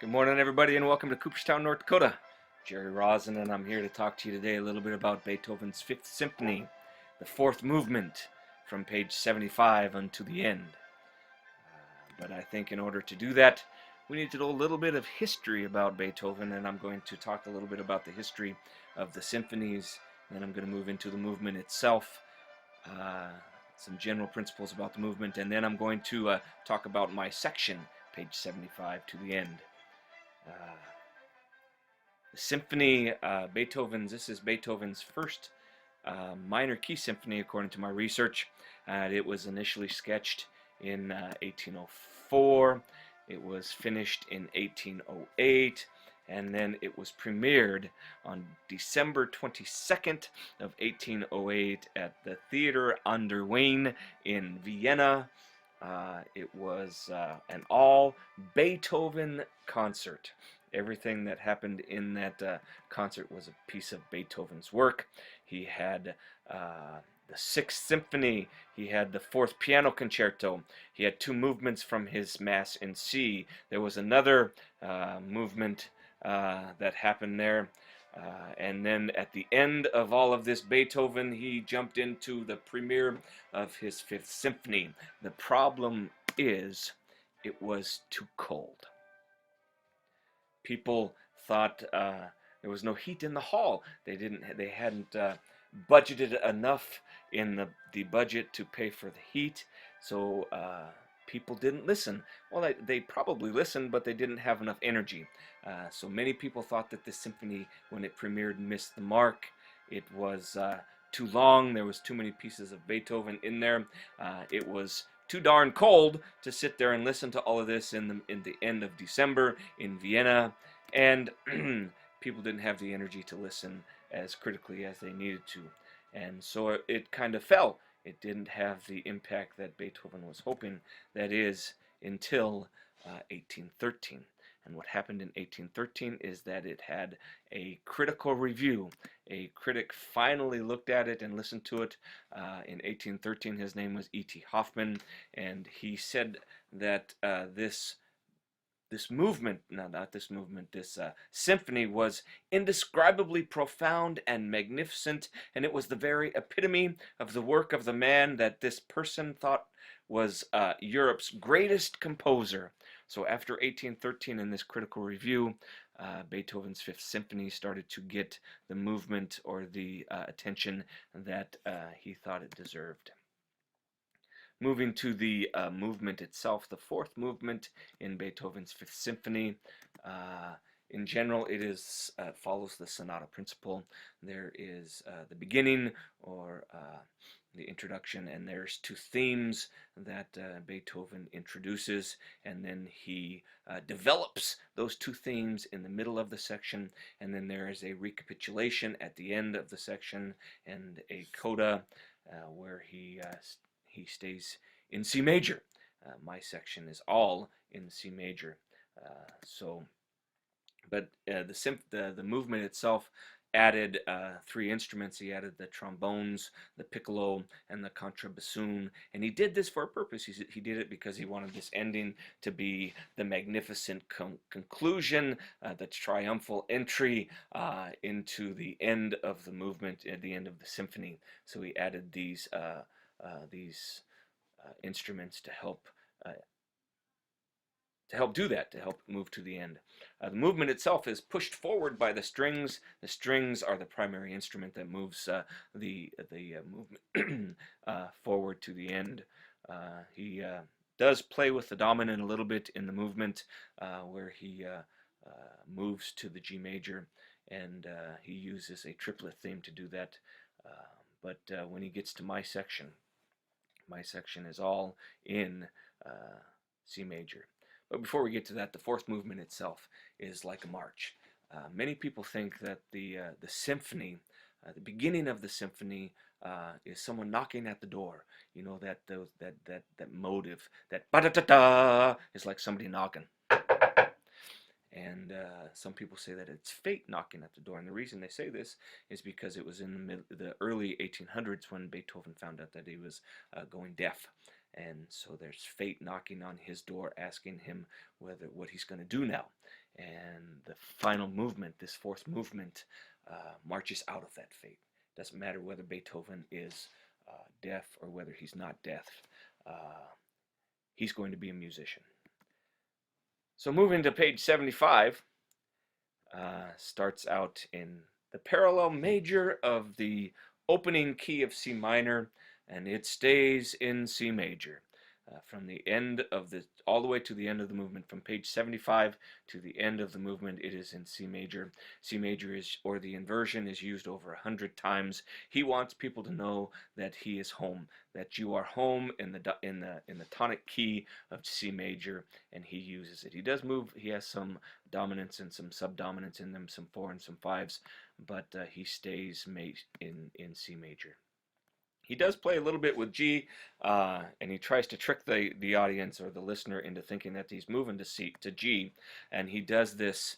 Good morning, everybody, and welcome to Cooperstown, North Dakota. Jerry Rosin, and I'm here to talk to you today a little bit about Beethoven's Fifth Symphony, the fourth movement, from page 75 unto the end. But I think in order to do that, we need to know a little bit of history about Beethoven, and I'm going to talk a little bit about the history of the symphonies, and then I'm going to move into the movement itself, uh, some general principles about the movement, and then I'm going to talk about my section, page 75 to the end. The symphony, this is Beethoven's first minor key symphony, according to my research. It was initially sketched in 1804. It was finished in 1808, and then it was premiered on December 22nd of 1808 at the Theater an der Wien in Vienna. It was an all Beethoven concert. Everything that happened in that concert was a piece of Beethoven's work. He had the Sixth Symphony. He had the Fourth Piano Concerto. He had two movements from his Mass in C. There was another movement that happened there. And then at the end of all of this Beethoven, he jumped into the premiere of his Fifth Symphony. The problem is, it was too cold. People thought there was no heat in the hall. They hadn't budgeted enough in the budget to pay for the heat, so people didn't listen. Well, they probably listened, but they didn't have enough energy. So many people thought that this symphony, when it premiered, missed the mark. It was too long. There was too many pieces of Beethoven in there. It was too darn cold to sit there and listen to all of this in the end of December in Vienna, and people didn't have the energy to listen as critically as they needed to, and so it kind of fell. It didn't have the impact that Beethoven was hoping, that is, until 1813. And what happened in 1813 is that it had a critical review. A critic finally looked at it and listened to it. In 1813, his name was E.T. Hoffmann, and he said that this symphony was indescribably profound and magnificent, and it was the very epitome of the work of the man that this person thought was Europe's greatest composer. So after 1813, in this critical review, Beethoven's Fifth Symphony started to get the movement or the attention that he thought it deserved. Moving to the movement itself, the fourth movement in Beethoven's Fifth Symphony. In general, it follows the sonata principle. There is the beginning, or the introduction, and there's two themes that Beethoven introduces, and then he develops those two themes in the middle of the section, and then there is a recapitulation at the end of the section and a coda where he stays in C major. My section is all in C major. But the movement itself added three instruments. He added the trombones, the piccolo, and the contrabassoon, and he did this for a purpose. He did it because he wanted this ending to be the magnificent conclusion, the triumphal entry into the end of the movement, at the end of the symphony. So he added these instruments to help do that, to help move to the end. The movement itself is pushed forward by the strings. The strings are the primary instrument that moves the movement forward to the end. He does play with the dominant a little bit in the movement, where he moves to the G major, and he uses a triplet theme to do that. But when he gets to my section is all in C major. But before we get to that, the fourth movement itself is like a march. Many people think that the symphony, the beginning of the symphony, is someone knocking at the door. You know, that motive, that ba-da-da-da, is like somebody knocking. And some people say that it's fate knocking at the door. And the reason they say this is because it was in the early 1800s when Beethoven found out that he was going deaf. And so there's fate knocking on his door, asking him what he's going to do now. And the final movement, this fourth movement, marches out of that fate. Doesn't matter whether Beethoven is deaf or whether he's not deaf. He's going to be a musician. So moving to page 75, starts out in the parallel major of the opening key of C minor, and it stays in C major. From the end of the all the way to the end of the movement, from page 75 to the end of the movement, it is in C major. C major is, or the inversion, is used over 100 times. He wants people to know that he is home, that you are home in the tonic key of C major, and he uses it. He does move. He has some dominance and some subdominance in them, some 4 and some 5s, but he stays in C major. He does play a little bit with G, and he tries to trick the audience or the listener into thinking that he's moving to G, and he does this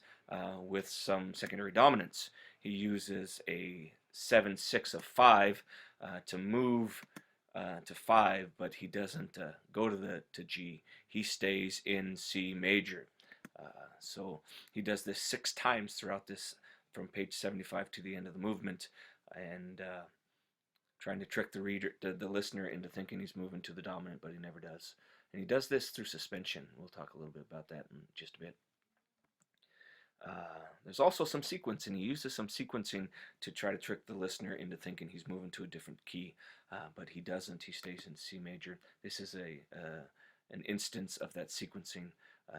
with some secondary dominance. He uses a 7/6 of 5 to move to 5, but he doesn't go to G. He stays in C major. So he does this 6 times throughout this, from page 75 to the end of the movement, and trying to trick the listener into thinking he's moving to the dominant, but he never does. And he does this through suspension. We'll talk a little bit about that in just a bit. There's also some sequencing. He uses some sequencing to try to trick the listener into thinking he's moving to a different key, but he doesn't. He stays in C major. This is an instance of that sequencing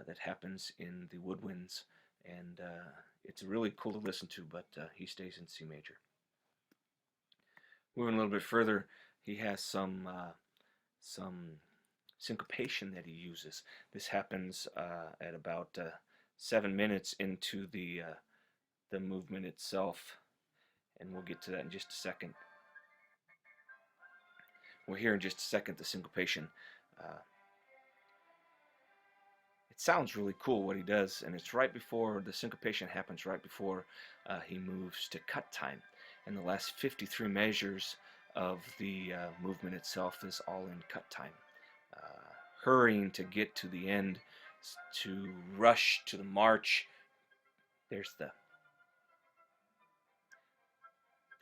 that happens in the woodwinds, and it's really cool to listen to, but he stays in C major. Moving a little bit further, he has some syncopation that he uses. This happens at about 7 minutes into the movement itself, and we'll get to that in just a second. We'll hear in just a second the syncopation. It sounds really cool what he does, and it's right before the syncopation happens, right before he moves to cut time. And the last 53 measures of the movement itself is all in cut time. Hurrying to get to the end, to rush to the march. There's the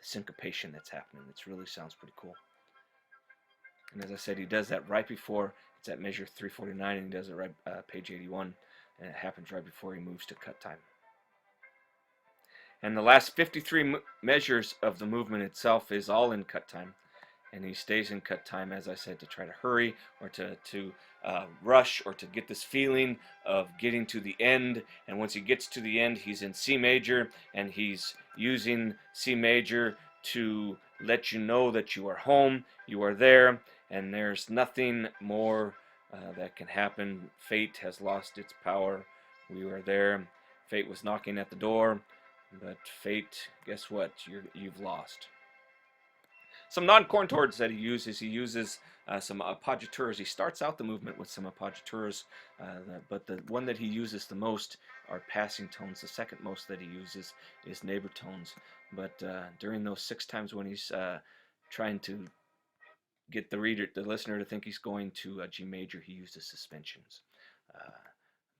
syncopation that's happening. It really sounds pretty cool. And as I said, he does that right before, it's at measure 349, and he does it right page 81, and it happens right before he moves to cut time. And the last 53 measures of the movement itself is all in cut time. And he stays in cut time, as I said, to try to hurry or to rush or to get this feeling of getting to the end. And once he gets to the end, he's in C major, and he's using C major to let you know that you are home, you are there, and there's nothing more that can happen. Fate has lost its power. We were there. Fate was knocking at the door. But fate, guess what? You've lost. Some non-contords that he uses some appoggiaturas. He starts out the movement with some appoggiaturas, but the one that he uses the most are passing tones. The second most that he uses is neighbor tones. But during those 6 times when he's trying to get the listener to think he's going to G major, he uses suspensions.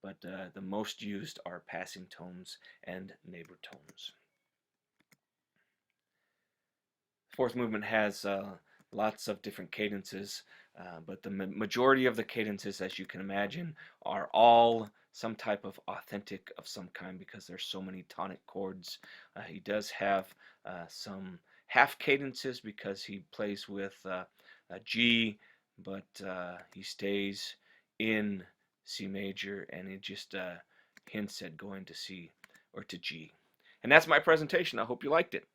But the most used are passing tones and neighbor tones. Fourth movement has lots of different cadences, but the majority of the cadences, as you can imagine, are all some type of authentic of some kind because there's so many tonic chords. He does have some half cadences because he plays with a G, but he stays in C major, and it just hints at going to C or to G. And that's my presentation. I hope you liked it.